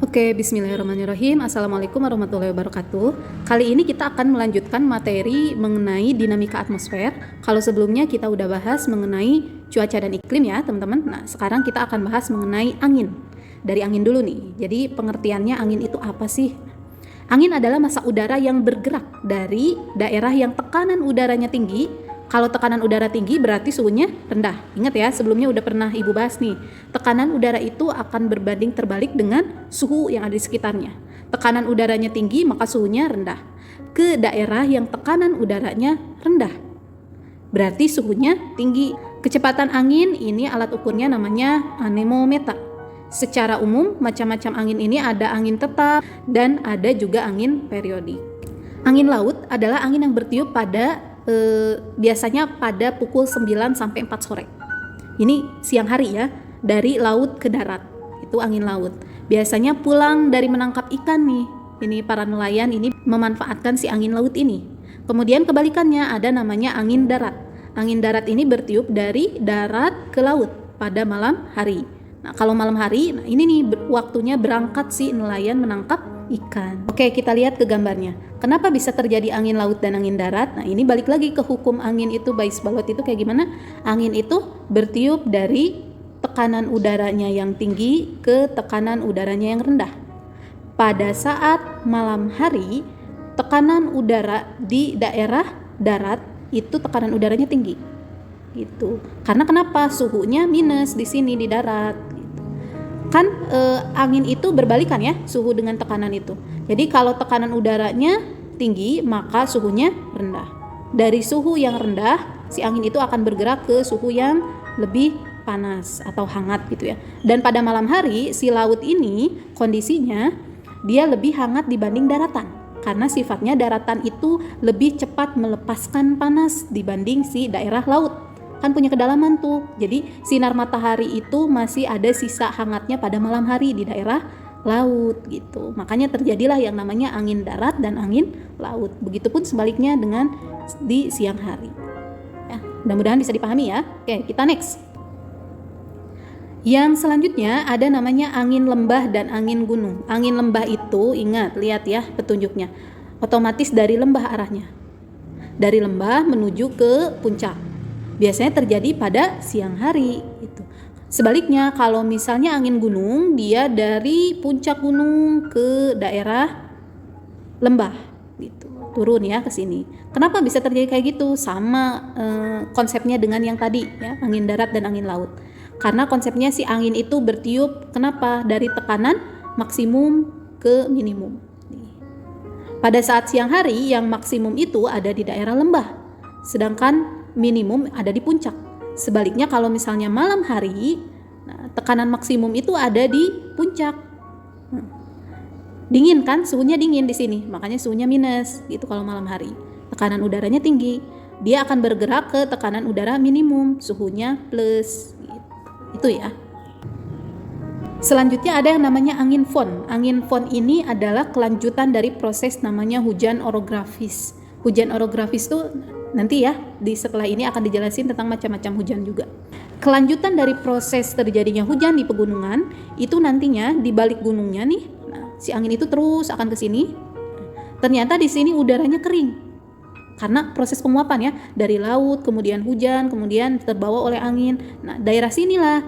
Oke, bismillahirrahmanirrahim. Assalamualaikum warahmatullahi wabarakatuh. Kali ini kita akan melanjutkan materi mengenai dinamika atmosfer. Kalau sebelumnya kita udah bahas mengenai cuaca dan iklim ya, teman-teman. Nah, sekarang kita akan bahas mengenai angin. Dari angin dulu nih. Jadi pengertiannya angin itu apa sih? Angin adalah massa udara yang bergerak dari daerah yang tekanan udaranya tinggi. Kalau tekanan udara tinggi berarti suhunya rendah. Ingat ya, sebelumnya udah pernah Ibu bahas nih. Tekanan udara itu akan berbanding terbalik dengan suhu yang ada di sekitarnya. Tekanan udaranya tinggi, maka suhunya rendah. Ke daerah yang tekanan udaranya rendah, berarti suhunya tinggi. Kecepatan angin ini alat ukurnya namanya anemometer. Secara umum, macam-macam angin ini ada angin tetap dan ada juga angin periodik. Angin laut adalah angin yang bertiup biasanya pada pukul 9 sampai 4 sore. Ini siang hari ya, dari laut ke darat. Itu angin laut. Biasanya pulang dari menangkap ikan nih. Ini para nelayan ini memanfaatkan si angin laut ini. Kemudian kebalikannya ada namanya angin darat. Angin darat ini bertiup dari darat ke laut pada malam hari. Nah, kalau malam hari, nah ini nih waktunya berangkat si nelayan menangkap ikan. Oke, kita lihat ke gambarnya. Kenapa bisa terjadi angin laut dan angin darat? Nah, ini balik lagi ke hukum angin itu, Bayes Balot itu kayak gimana? Angin itu bertiup dari tekanan udaranya yang tinggi ke tekanan udaranya yang rendah. Pada saat malam hari, tekanan udara di daerah darat itu tekanan udaranya tinggi. Gitu. Karena kenapa? Suhunya minus di sini di darat. Kan angin itu berbalikan ya, suhu dengan tekanan itu. Jadi kalau tekanan udaranya tinggi, maka suhunya rendah. Dari suhu yang rendah, si angin itu akan bergerak ke suhu yang lebih panas atau hangat gitu ya. Dan pada malam hari, si laut ini kondisinya dia lebih hangat dibanding daratan. Karena sifatnya daratan itu lebih cepat melepaskan panas dibanding si daerah laut. Kan punya kedalaman tuh. Jadi sinar matahari itu masih ada sisa hangatnya pada malam hari di daerah laut gitu. Makanya terjadilah yang namanya angin darat dan angin laut. Begitupun sebaliknya dengan di siang hari. Ya, mudah-mudahan bisa dipahami ya. Oke, kita next. Yang selanjutnya ada namanya angin lembah dan angin gunung. Angin lembah itu, ingat, lihat ya petunjuknya. Otomatis dari lembah arahnya. Dari lembah menuju ke puncak. Biasanya terjadi pada siang hari itu. Sebaliknya kalau misalnya angin gunung, dia dari puncak gunung ke daerah lembah gitu. Turun ya ke sini. Kenapa bisa terjadi kayak gitu? Sama konsepnya dengan yang tadi ya, angin darat dan angin laut. Karena konsepnya si angin itu bertiup kenapa? Dari tekanan maksimum ke minimum. Pada saat siang hari yang maksimum itu ada di daerah lembah. Sedangkan minimum ada di puncak. Sebaliknya kalau misalnya malam hari, nah, tekanan maksimum itu ada di puncak. Dingin kan, suhunya dingin di sini, makanya suhunya minus gitu kalau malam hari. Tekanan udaranya tinggi, dia akan bergerak ke tekanan udara minimum, suhunya plus gitu. Itu ya. Selanjutnya ada yang namanya angin fon. Angin fon ini adalah kelanjutan dari proses namanya hujan orografis. Hujan orografis itu nanti ya, setelah ini akan dijelasin tentang macam-macam hujan juga. Kelanjutan dari proses terjadinya hujan di pegunungan, itu nantinya di balik gunungnya nih, nah, si angin itu terus akan ke sini. Ternyata di sini udaranya kering. Karena proses penguapan ya, dari laut, kemudian hujan, kemudian terbawa oleh angin. Nah, daerah sinilah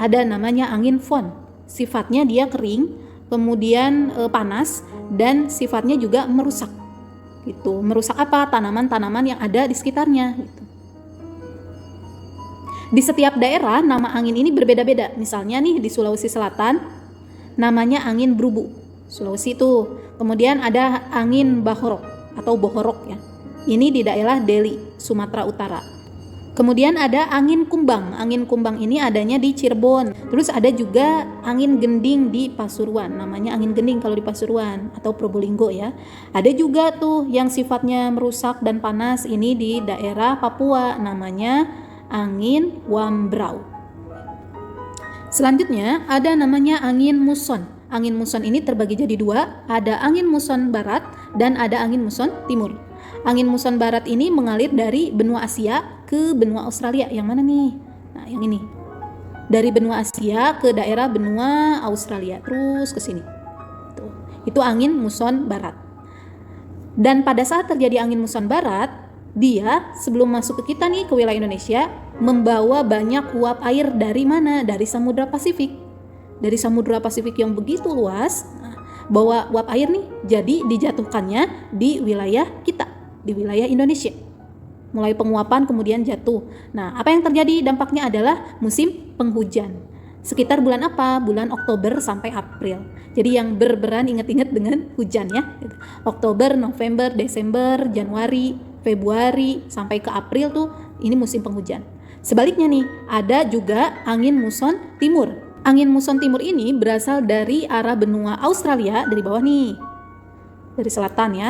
ada namanya angin fon. Sifatnya dia kering, kemudian panas, dan sifatnya juga merusak. Gitu. Merusak apa? Tanaman-tanaman yang ada di sekitarnya gitu. Di setiap daerah nama angin ini berbeda-beda. Misalnya nih di Sulawesi Selatan namanya angin brubu. Sulawesi itu. Kemudian ada angin bahorok atau bohorok ya. Ini di daerah Deli, Sumatera Utara. Kemudian ada angin kumbang. Angin kumbang ini adanya di Cirebon. Terus ada juga angin gending di Pasuruan. Namanya angin gending kalau di Pasuruan atau Probolinggo ya. Ada juga tuh yang sifatnya merusak dan panas ini di daerah Papua. Namanya angin wambrau. Selanjutnya ada namanya angin muson. Angin muson ini terbagi jadi dua. Ada angin muson barat dan ada angin muson timur. Angin muson barat ini mengalir dari benua Asia ke benua Australia. Yang mana nih? Nah, yang ini. Dari benua Asia ke daerah benua Australia, terus ke sini. Tuh. Itu angin muson barat. Dan pada saat terjadi angin muson barat, dia sebelum masuk ke kita nih, ke wilayah Indonesia, membawa banyak uap air dari mana? Dari Samudra Pasifik. Dari Samudra Pasifik yang begitu luas, bawa uap air nih, jadi dijatuhkannya di wilayah kita, di wilayah Indonesia. Mulai penguapan kemudian jatuh. Nah, apa yang terjadi dampaknya adalah musim penghujan. Sekitar bulan apa? Bulan Oktober sampai April. Jadi yang berperan ingat-ingat dengan hujan ya. Oktober, November, Desember, Januari, Februari sampai ke April tuh ini musim penghujan. Sebaliknya nih, ada juga angin muson timur. Angin muson timur ini berasal dari arah benua Australia, dari bawah nih, dari selatan ya,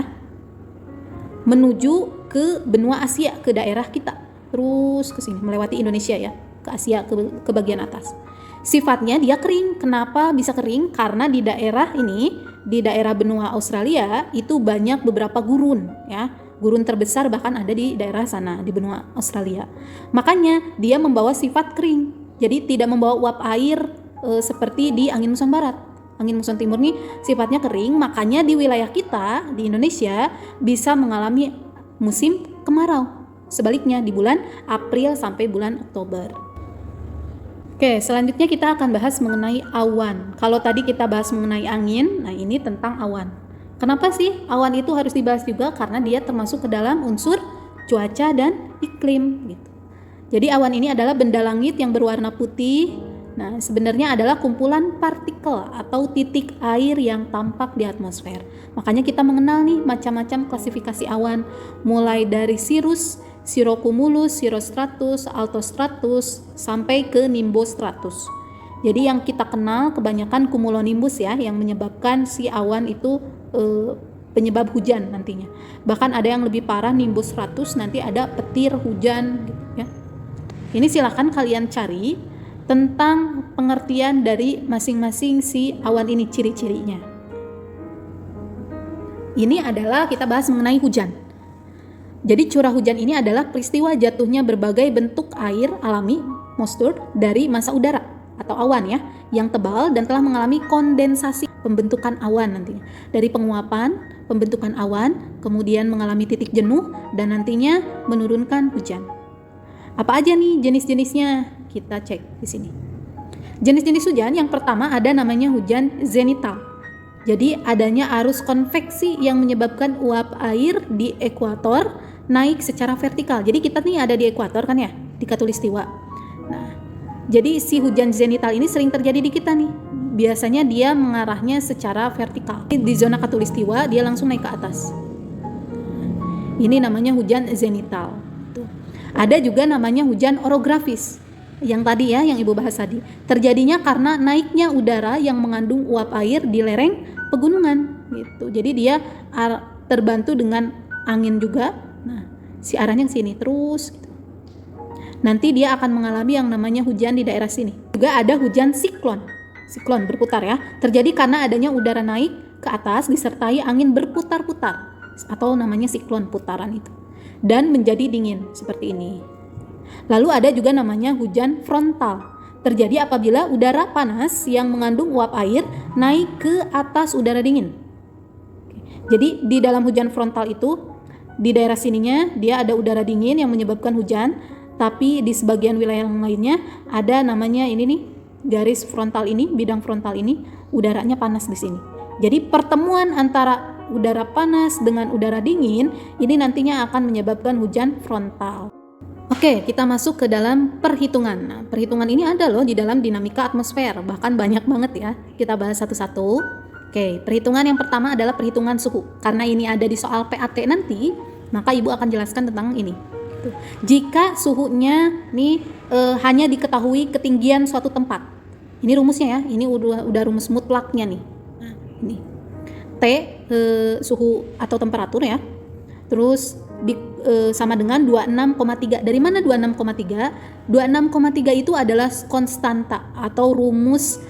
menuju ke benua Asia, ke daerah kita, terus ke sini melewati Indonesia ya, ke Asia, ke bagian atas. Sifatnya dia kering. Kenapa bisa kering? Karena di daerah ini, di daerah benua Australia itu banyak beberapa gurun ya. Gurun terbesar bahkan ada di daerah sana, di benua Australia. Makanya dia membawa sifat kering. Jadi tidak membawa uap air seperti di angin muson barat. Angin muson timur nih sifatnya kering, makanya di wilayah kita di Indonesia bisa mengalami musim kemarau. Sebaliknya di bulan April sampai bulan Oktober. Oke, selanjutnya kita akan bahas mengenai awan. Kalau tadi kita bahas mengenai angin, nah ini tentang awan. Kenapa sih awan itu harus dibahas juga? Karena dia termasuk ke dalam unsur cuaca dan iklim gitu. Jadi awan ini adalah benda langit yang berwarna putih. Nah, sebenarnya adalah kumpulan partikel atau titik air yang tampak di atmosfer. Makanya kita mengenal nih macam-macam klasifikasi awan, mulai dari cirrus, cirrocumulus, cirrostratus, altostratus, sampai ke nimbostratus. Jadi yang kita kenal kebanyakan cumulonimbus ya, yang menyebabkan si awan itu penyebab hujan nantinya. Bahkan ada yang lebih parah, nimbus stratus, nanti ada petir hujan gitu ya. Ini silakan kalian cari tentang pengertian dari masing-masing si awan ini, ciri-cirinya. Ini adalah kita bahas mengenai hujan. Jadi curah hujan ini adalah peristiwa jatuhnya berbagai bentuk air alami, moisture, dari massa udara atau awan ya, yang tebal dan telah mengalami kondensasi, pembentukan awan nantinya. Dari penguapan, pembentukan awan, kemudian mengalami titik jenuh dan nantinya menurunkan hujan. Apa aja nih jenis-jenisnya? Kita cek di sini. Jenis-jenis hujan yang pertama ada namanya hujan zenital. Jadi adanya arus konveksi yang menyebabkan uap air di ekuator naik secara vertikal. Jadi kita nih ada di ekuator kan ya, di khatulistiwa. Nah, jadi si hujan zenital ini sering terjadi di kita nih. Biasanya dia mengarahnya secara vertikal. Di zona khatulistiwa dia langsung naik ke atas. Ini namanya hujan zenital. Ada juga namanya hujan orografis. Yang tadi ya, yang Ibu bahas tadi. Terjadinya karena naiknya udara yang mengandung uap air di lereng pegunungan gitu. Jadi dia terbantu dengan angin juga. Nah, si arahnya ke sini terus gitu. Nanti dia akan mengalami yang namanya hujan di daerah sini. Juga ada hujan siklon. Siklon berputar ya. Terjadi karena adanya udara naik ke atas disertai angin berputar-putar atau namanya siklon putaran itu. Dan menjadi dingin seperti ini. Lalu ada juga namanya hujan frontal. Terjadi apabila udara panas yang mengandung uap air naik ke atas udara dingin. Jadi di dalam hujan frontal itu, di daerah sininya dia ada udara dingin yang menyebabkan hujan, tapi di sebagian wilayah lainnya ada namanya ini nih, garis frontal ini, bidang frontal ini, udaranya panas di sini. Jadi pertemuan antara udara panas dengan udara dingin ini nantinya akan menyebabkan hujan frontal. Oke, kita masuk ke dalam perhitungan. Nah, perhitungan ini ada loh di dalam dinamika atmosfer, bahkan banyak banget ya. Kita bahas satu-satu. Oke, perhitungan yang pertama adalah perhitungan suhu. Karena ini ada di soal PAT nanti, maka Ibu akan jelaskan tentang ini. Jika suhunya nih hanya diketahui ketinggian suatu tempat. Ini rumusnya ya, ini udah rumus mutlaknya nih. Nah, ini T suhu atau temperatur ya. Terus sama dengan 26,3. Dari mana 26,3? 26,3 itu adalah konstanta atau rumus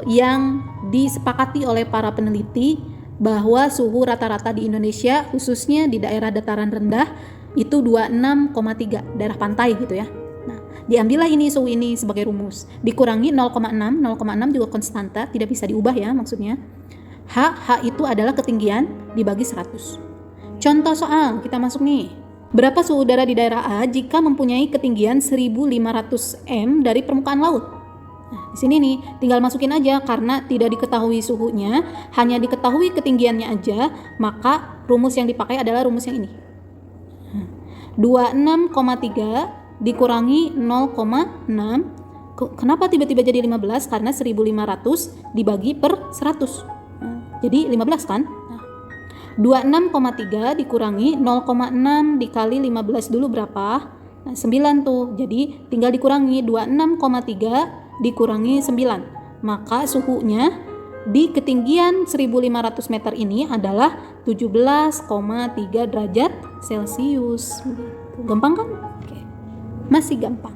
yang disepakati oleh para peneliti bahwa suhu rata-rata di Indonesia khususnya di daerah dataran rendah itu 26,3, daerah pantai gitu ya. Nah, diambillah ini suhu ini sebagai rumus. Dikurangi 0,6, 0,6 juga konstanta, tidak bisa diubah ya maksudnya. H itu adalah ketinggian dibagi 100. Contoh soal, kita masuk nih. Berapa suhu udara di daerah A jika mempunyai ketinggian 1500 m dari permukaan laut? Nah, di sini nih, tinggal masukin aja karena tidak diketahui suhunya, hanya diketahui ketinggiannya aja, maka rumus yang dipakai adalah rumus yang ini. 26,3 dikurangi 0,6. Kenapa tiba-tiba jadi 15? Karena 1500 dibagi per 100. Jadi 15 kan? 26,3 dikurangi 0,6 dikali 15 dulu berapa? Nah, 9 tuh. Jadi tinggal dikurangi 26,3 dikurangi 9. Maka suhunya di ketinggian 1500 meter ini adalah 17,3 derajat Celcius. Gampang kan? Oke. Masih gampang.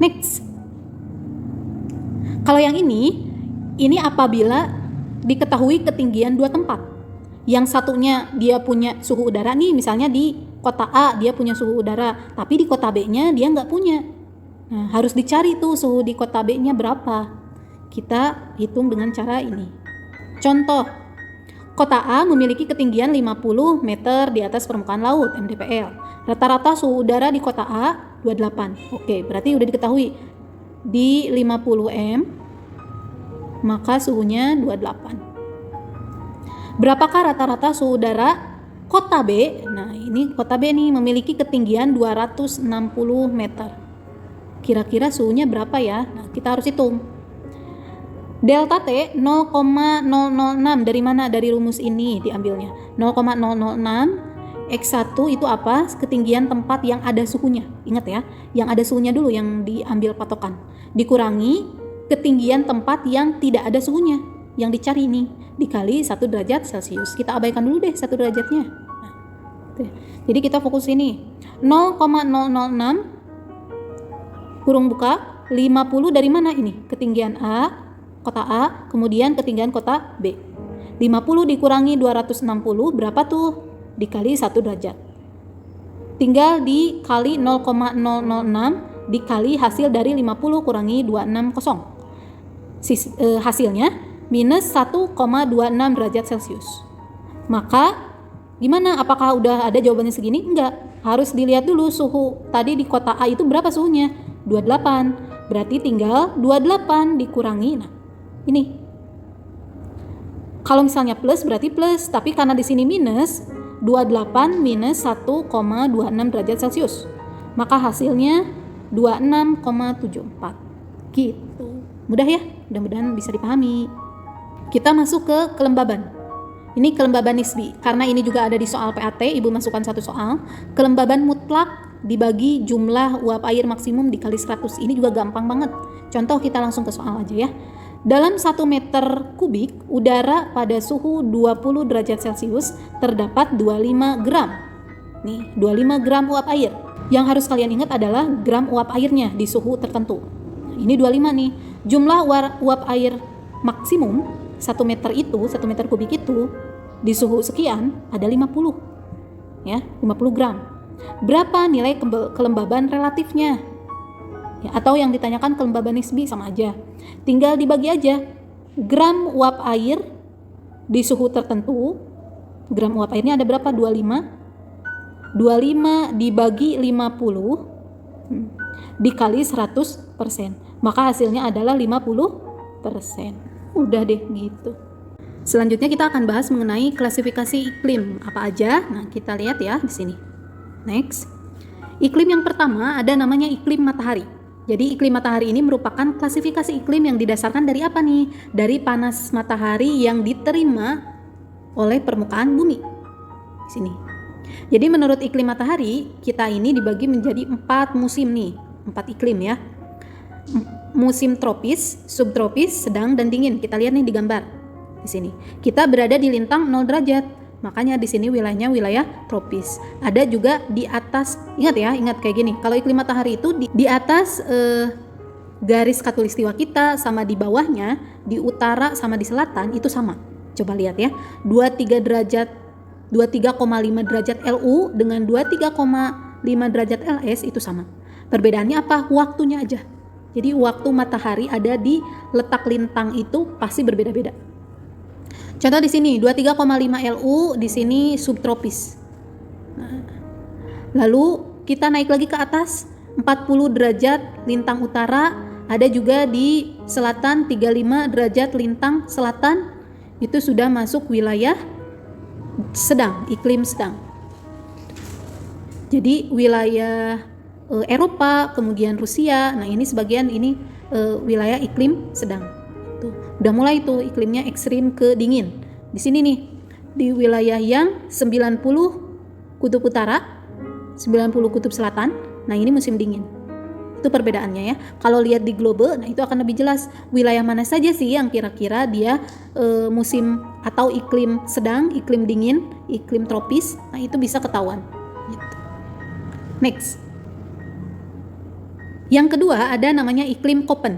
Next. Kalau yang ini apabila diketahui ketinggian dua tempat. Yang satunya dia punya suhu udara nih, misalnya di kota A dia punya suhu udara, tapi di kota B-nya dia nggak punya. Nah, harus dicari tuh suhu di kota B-nya berapa. Kita hitung dengan cara ini. Contoh, kota A memiliki ketinggian 50 meter di atas permukaan laut, mdpl. Rata-rata suhu udara di kota A 28. Oke, berarti udah diketahui. Di 50 m, maka suhunya 28. Berapakah rata-rata suhu udara kota B? Nah, ini kota B nih memiliki ketinggian 260 meter. Kira-kira suhunya berapa ya? Nah, kita harus hitung. Delta T 0,006 dari mana? Dari rumus ini diambilnya. 0,006 X1 itu apa? Ketinggian tempat yang ada suhunya. Ingat ya, yang ada suhunya dulu yang diambil patokan. Dikurangi ketinggian tempat yang tidak ada suhunya. Yang dicari ini dikali 1 derajat Celcius. Kita abaikan dulu deh 1 derajatnya. Nah, jadi kita fokus ini. 0,006 kurung buka 50 dari mana ini? Ketinggian A, kota A, kemudian ketinggian kota B. 50 dikurangi 260 berapa tuh? Dikali 1 derajat. Tinggal dikali 0,006 dikali hasil dari 50 kurangi 260. Hasilnya minus 1,26 derajat Celcius. Maka gimana? Apakah udah ada jawabannya segini? Enggak. Harus dilihat dulu suhu tadi di kota A itu berapa suhunya? 28. Berarti tinggal 28 dikurangi. Nah, ini. Kalau misalnya plus berarti plus, tapi karena di sini minus, 28 minus 1,26 derajat Celcius. Maka hasilnya 26,74. Gitu. Mudah ya? Mudah-mudahan bisa dipahami. Kita masuk ke kelembaban. Ini kelembaban nisbi. Karena ini juga ada di soal PAT, Ibu masukkan satu soal. Kelembaban mutlak dibagi jumlah uap air maksimum dikali 100. Ini juga gampang banget. Contoh kita langsung ke soal aja ya. Dalam 1 meter kubik udara pada suhu 20 derajat Celcius terdapat 25 gram. Nih, 25 gram uap air. Yang harus kalian ingat adalah gram uap airnya di suhu tertentu. Nah, ini 25 nih. Jumlah uap air maksimum 1 meter itu, 1 meter kubik itu di suhu sekian ada 50 ya, 50 gram. Berapa nilai kelembaban relatifnya? Ya, atau yang ditanyakan kelembaban nisbi sama aja. Tinggal dibagi aja. Gram uap air di suhu tertentu, gram uap airnya ada berapa? 25. 25 dibagi 50 dikali 100%. Maka hasilnya adalah 50%. Udah deh gitu. Selanjutnya kita akan bahas mengenai klasifikasi iklim apa aja. Nah, kita lihat ya di sini. Next. Iklim yang pertama ada namanya iklim matahari. Jadi iklim matahari ini merupakan klasifikasi iklim yang didasarkan dari apa nih? Dari panas matahari yang diterima oleh permukaan bumi. Di sini. Jadi menurut iklim matahari, kita ini dibagi menjadi 4 musim nih, 4 iklim ya. Musim tropis, subtropis, sedang, dan dingin. Kita lihat nih di gambar. Di sini. Kita berada di lintang 0 derajat. Makanya di sini wilayahnya wilayah tropis. Ada juga di atas, ingat kayak gini. Kalau iklim matahari itu di atas garis khatulistiwa kita sama di bawahnya, di utara sama di selatan itu sama. Coba lihat ya. 23,5 derajat LU dengan 23,5 derajat LS itu sama. Perbedaannya apa? Waktunya aja. Jadi waktu matahari ada di letak lintang itu pasti berbeda-beda. Contoh di sini 23,5 LU, di sini subtropis. Nah, lalu kita naik lagi ke atas 40 derajat lintang utara, ada juga di selatan 35 derajat lintang selatan, itu sudah masuk wilayah sedang, iklim sedang. Jadi wilayah Eropa, kemudian Rusia, nah ini sebagian ini wilayah iklim sedang. Tuh, udah mulai tuh iklimnya ekstrim ke dingin. Di sini nih, di wilayah yang 90 kutub utara, 90 kutub selatan, nah ini musim dingin. Itu perbedaannya ya. Kalau lihat di globe, nah itu akan lebih jelas wilayah mana saja sih yang kira-kira dia musim atau iklim sedang, iklim dingin, iklim tropis, nah itu bisa ketahuan. Gitu. Next. Yang kedua ada namanya iklim Köppen.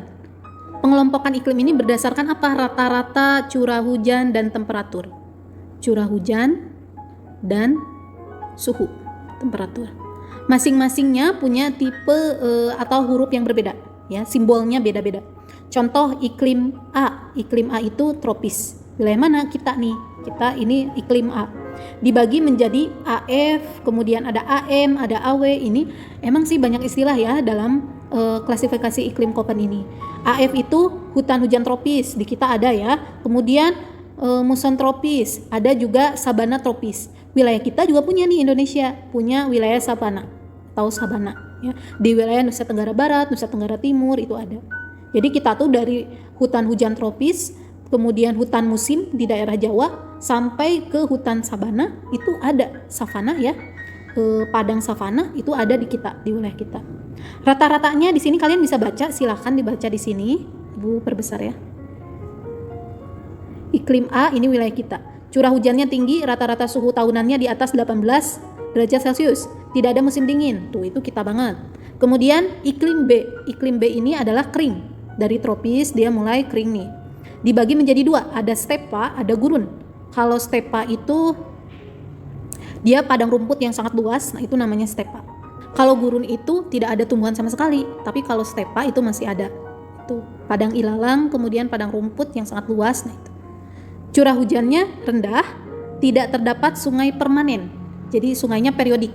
Pengelompokan iklim ini berdasarkan apa? Rata-rata curah hujan dan temperatur. Curah hujan dan suhu, temperatur. Masing-masingnya punya tipe atau huruf yang berbeda, ya, simbolnya beda-beda. Contoh iklim A itu tropis. Wilayah mana kita nih? Kita ini iklim A. Dibagi menjadi AF, kemudian ada AM, ada AW. Ini emang sih banyak istilah ya dalam klasifikasi iklim Köppen ini. AF itu hutan hujan tropis, di kita ada ya. Kemudian muson tropis, ada juga sabana tropis. Wilayah kita juga punya nih, Indonesia punya wilayah sabana atau sabana ya. Di wilayah Nusa Tenggara Barat, Nusa Tenggara Timur itu ada. Jadi kita tuh dari hutan hujan tropis, kemudian hutan musim di daerah Jawa sampai ke hutan sabana itu ada savana ya. Padang savana itu ada di kita, di wilayah kita. Rata-ratanya di sini kalian bisa baca, silakan dibaca di sini. Ibu perbesar ya. Iklim A ini wilayah kita. Curah hujannya tinggi, rata-rata suhu tahunannya di atas 18 derajat Celcius. Tidak ada musim dingin. Tuh itu kita banget. Kemudian iklim B. Iklim B ini adalah kering. Dari tropis dia mulai kering nih. Dibagi menjadi dua, ada stepa, ada gurun. Kalau stepa itu dia padang rumput yang sangat luas, nah itu namanya stepa. Kalau gurun itu tidak ada tumbuhan sama sekali, tapi kalau stepa itu masih ada. Itu padang ilalang, kemudian padang rumput yang sangat luas, nah itu. Curah hujannya rendah, tidak terdapat sungai permanen. Jadi sungainya periodik.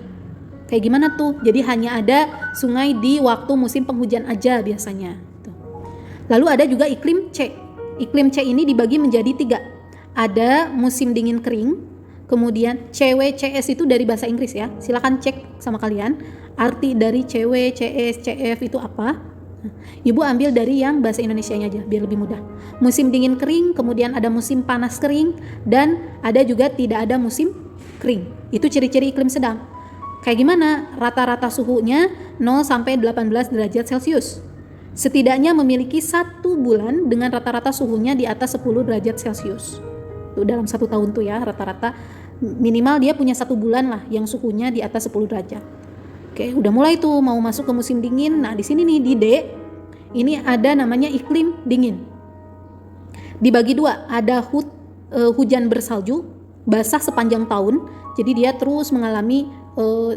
Kayak gimana tuh? Jadi hanya ada sungai di waktu musim penghujan aja biasanya. Lalu ada juga iklim C. Iklim C ini dibagi menjadi 3. Ada musim dingin kering, kemudian CW/CS itu dari bahasa Inggris ya. Silakan cek sama kalian arti dari CW, CS, CF itu apa. Ibu ambil dari yang bahasa Indonesianya aja biar lebih mudah. Musim dingin kering, kemudian ada musim panas kering, dan ada juga tidak ada musim kering. Itu ciri-ciri iklim sedang. Kayak gimana? Rata-rata suhunya 0 sampai 18 derajat Celcius. Setidaknya memiliki 1 bulan dengan rata-rata suhunya di atas 10 derajat Celcius. Tuh dalam 1 tahun tuh ya, rata-rata minimal dia punya 1 bulan lah yang suhunya di atas 10 derajat. Oke, udah mulai tuh mau masuk ke musim dingin. Nah, di sini nih di D ini ada namanya iklim dingin. Dibagi 2, ada hujan bersalju, basah sepanjang tahun. Jadi dia terus mengalami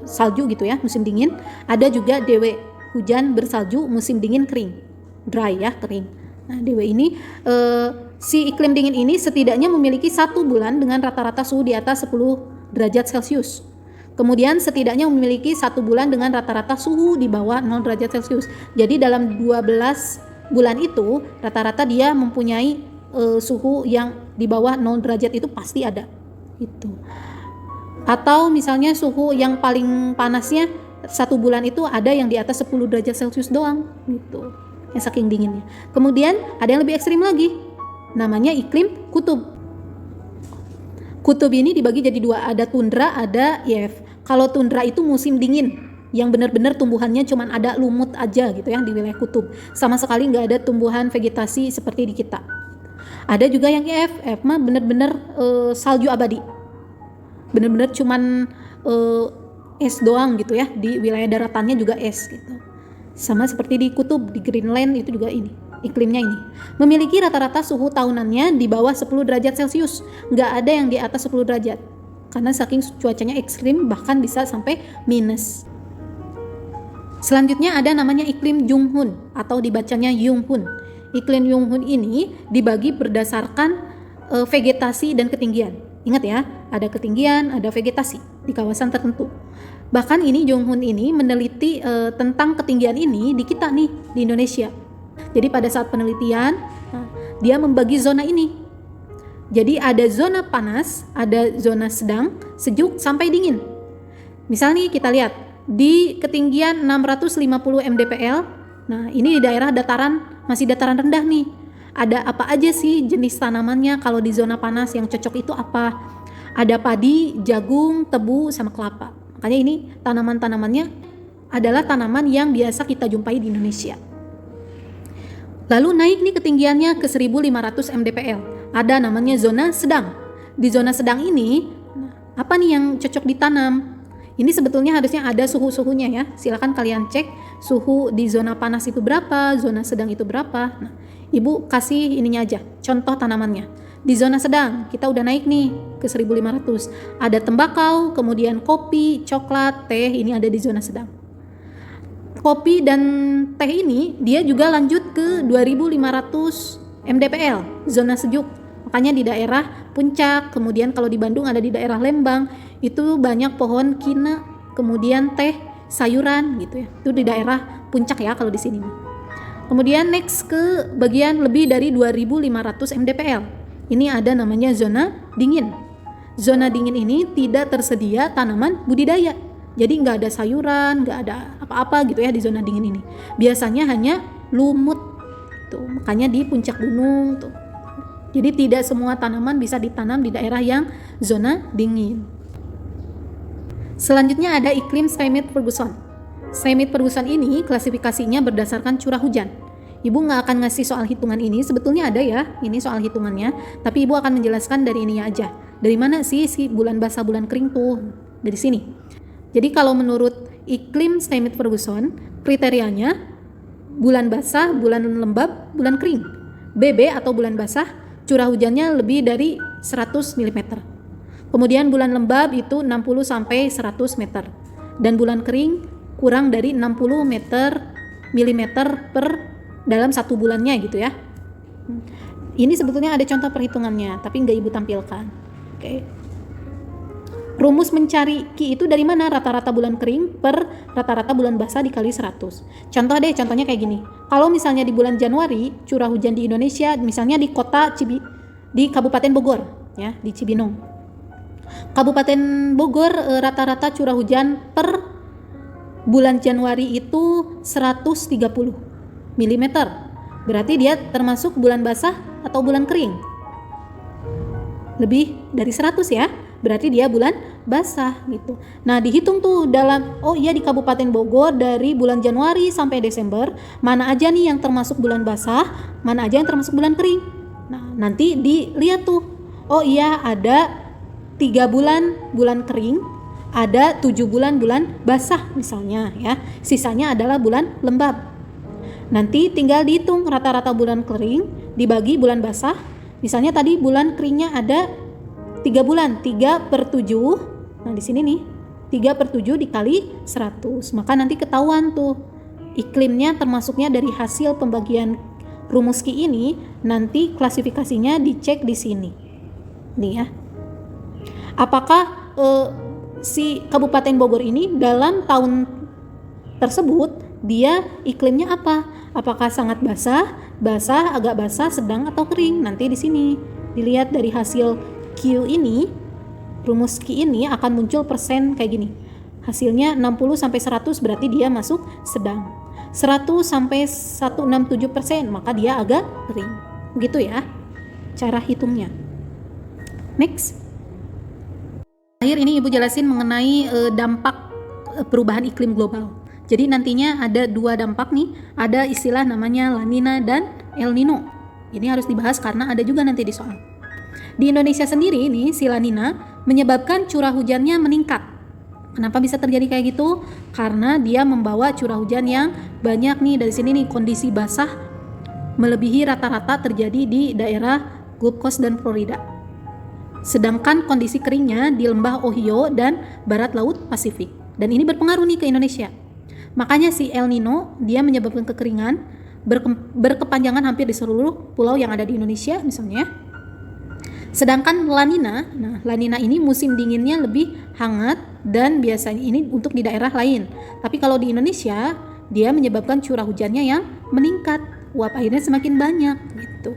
salju gitu ya, musim dingin. Ada juga DW, hujan bersalju musim dingin kering, dry ya, kering. Nah, DW ini si iklim dingin ini setidaknya memiliki 1 bulan dengan rata-rata suhu di atas 10 derajat Celcius. Kemudian setidaknya memiliki 1 bulan dengan rata-rata suhu di bawah 0 derajat Celcius. Jadi dalam 12 bulan itu rata-rata dia mempunyai suhu yang di bawah 0 derajat itu pasti ada. Itu. Atau misalnya suhu yang paling panasnya 1 bulan itu ada yang di atas 10 derajat Celcius doang gitu. Yang saking dinginnya. Kemudian ada yang lebih ekstrim lagi. Namanya iklim kutub. Kutub ini dibagi jadi 2, ada tundra, ada IF. Kalau tundra itu musim dingin, yang benar-benar tumbuhannya cuma ada lumut aja gitu yang di wilayah kutub. Sama sekali nggak ada tumbuhan vegetasi seperti di kita. Ada juga yang IF mah benar-benar salju abadi. Benar-benar cuman es doang gitu ya, di wilayah daratannya juga es gitu. Sama seperti di kutub, di Greenland itu juga ini. Iklimnya ini memiliki rata-rata suhu tahunannya di bawah 10 derajat Celcius, nggak ada yang di atas 10 derajat karena saking cuacanya ekstrim, bahkan bisa sampai minus. Selanjutnya ada namanya iklim Junghun atau dibacanya Yunghun. Iklim Yunghun ini dibagi berdasarkan vegetasi dan ketinggian. Ingat ya, ada ketinggian, ada vegetasi di kawasan tertentu. Bahkan ini Junghun ini meneliti tentang ketinggian ini di kita nih, di Indonesia. Jadi pada saat penelitian, dia membagi zona ini. Jadi ada zona panas, ada zona sedang, sejuk, sampai dingin. Misalnya kita lihat, di ketinggian 650 mdpl, nah ini di daerah masih dataran rendah nih. Ada apa aja sih jenis tanamannya kalau di zona panas yang cocok itu apa? Ada padi, jagung, tebu, sama kelapa. Makanya ini tanaman-tanamannya adalah tanaman yang biasa kita jumpai di Indonesia. Lalu naik nih ketinggiannya ke 1500 mdpl. Ada namanya zona sedang. Di zona sedang ini, apa nih yang cocok ditanam? Ini sebetulnya harusnya ada suhu-suhunya ya. Silakan kalian cek suhu di zona panas itu berapa, zona sedang itu berapa. Nah, Ibu kasih ininya aja, contoh tanamannya. Di zona sedang, kita udah naik nih ke 1500. Ada tembakau, kemudian kopi, coklat, teh, ini ada di zona sedang. Kopi dan teh ini, dia juga lanjut ke 2500 mdpl, zona sejuk. Makanya di daerah Puncak, kemudian kalau di Bandung ada di daerah Lembang, itu banyak pohon kina, kemudian teh, sayuran gitu ya. Itu di daerah Puncak ya kalau di sini. Kemudian next ke bagian lebih dari 2500 mdpl. Ini ada namanya zona dingin. Zona dingin ini tidak tersedia tanaman budidaya. Jadi nggak ada sayuran, nggak ada apa-apa gitu ya di zona dingin ini. Biasanya hanya lumut. Tuh, makanya di puncak gunung tuh. Jadi tidak semua tanaman bisa ditanam di daerah yang zona dingin. Selanjutnya ada iklim Schmidt-Ferguson. Schmidt-Ferguson ini klasifikasinya berdasarkan curah hujan. Ibu nggak akan ngasih soal hitungan ini, sebetulnya ada ya, ini soal hitungannya, tapi Ibu akan menjelaskan dari ininya aja. Dari mana sih si bulan basah, bulan kering tuh? Dari sini. Jadi kalau menurut iklim Schmidt-Ferguson, kriterianya bulan basah, bulan lembab, bulan kering. BB atau bulan basah, curah hujannya lebih dari 100 mm. Kemudian bulan lembab itu 60 sampai 100 meter. Dan bulan kering kurang dari 60 mm per dalam satu bulannya gitu ya. Ini sebetulnya ada contoh perhitungannya, tapi nggak Ibu tampilkan. Oke. Rumus mencari Q itu dari mana? Rata-rata bulan kering per rata-rata bulan basah dikali 100. Contohnya kayak gini. Kalau misalnya di bulan Januari curah hujan di Indonesia, misalnya di di Kabupaten Bogor, ya, di Cibinong. Kabupaten Bogor rata-rata curah hujan per bulan Januari itu 130 mm. Berarti dia termasuk bulan basah atau bulan kering? Lebih dari 100 ya. Berarti dia bulan basah gitu. Nah, dihitung tuh di Kabupaten Bogor dari bulan Januari sampai Desember, mana aja nih yang termasuk bulan basah, mana aja yang termasuk bulan kering. Nah, nanti dilihat tuh. Oh iya, ada 3 bulan kering, ada 7 bulan basah misalnya ya. Sisanya adalah bulan lembab. Nanti tinggal dihitung rata-rata bulan kering dibagi bulan basah. Misalnya tadi bulan keringnya ada 3 bulan, 3/7. Nah di sini nih 3/7 dikali 100. Maka nanti ketahuan tuh iklimnya termasuknya dari hasil pembagian rumus Q ini. Nanti klasifikasinya dicek di sini. Nih ya. Apakah si Kabupaten Bogor ini dalam tahun tersebut dia iklimnya apa? Apakah sangat basah, agak basah, sedang atau kering? Nanti di sini dilihat dari hasil Q ini, rumus Q ini akan muncul persen kayak gini. Hasilnya 60 sampai 100 berarti dia masuk sedang. 100 sampai 167%, maka dia agak kering. Begitu ya cara hitungnya. Next. Terakhir ini Ibu jelasin mengenai dampak perubahan iklim global. Jadi nantinya ada 2 dampak nih, ada istilah namanya La Nina dan El Nino. Ini harus dibahas karena ada juga nanti di soal. Di Indonesia sendiri ini si La Nina menyebabkan curah hujannya meningkat. Kenapa bisa terjadi kayak gitu? Karena dia membawa curah hujan yang banyak nih. Dari sini nih kondisi basah melebihi rata-rata terjadi di daerah Gulf Coast dan Florida. Sedangkan kondisi keringnya di lembah Ohio dan barat laut Pasifik. Dan ini berpengaruh nih ke Indonesia. Makanya si El Nino dia menyebabkan kekeringan berkepanjangan hampir di seluruh pulau yang ada di Indonesia misalnya. Sedangkan La Nina, nah La Nina ini musim dinginnya lebih hangat dan biasanya ini untuk di daerah lain. Tapi kalau di Indonesia dia menyebabkan curah hujannya yang meningkat, uap airnya semakin banyak gitu.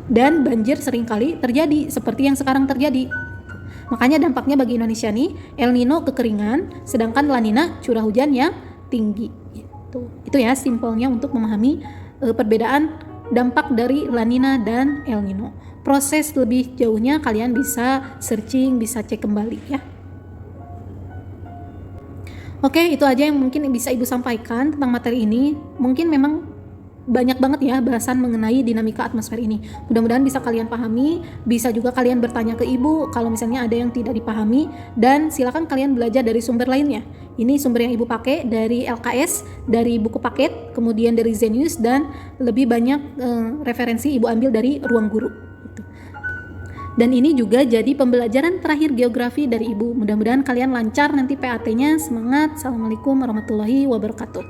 Dan banjir seringkali terjadi seperti yang sekarang terjadi. Makanya dampaknya bagi Indonesia nih, El Nino kekeringan, sedangkan La Nina curah hujan yang tinggi gitu. Itu ya simpelnya untuk memahami perbedaan dampak dari La Nina dan El Nino. Proses lebih jauhnya kalian bisa searching, bisa cek kembali ya. Oke, itu aja yang mungkin bisa Ibu sampaikan tentang materi ini. Mungkin memang banyak banget ya bahasan mengenai dinamika atmosfer ini. Mudah-mudahan bisa kalian pahami, bisa juga kalian bertanya ke Ibu kalau misalnya ada yang tidak dipahami, dan silakan kalian belajar dari sumber lainnya. Ini sumber yang Ibu pakai dari LKS, dari buku paket, kemudian dari Zenius, dan lebih banyak referensi Ibu ambil dari Ruang Guru. Dan ini juga jadi pembelajaran terakhir geografi dari Ibu. Mudah-mudahan kalian lancar nanti PAT-nya. Semangat. Assalamualaikum warahmatullahi wabarakatuh.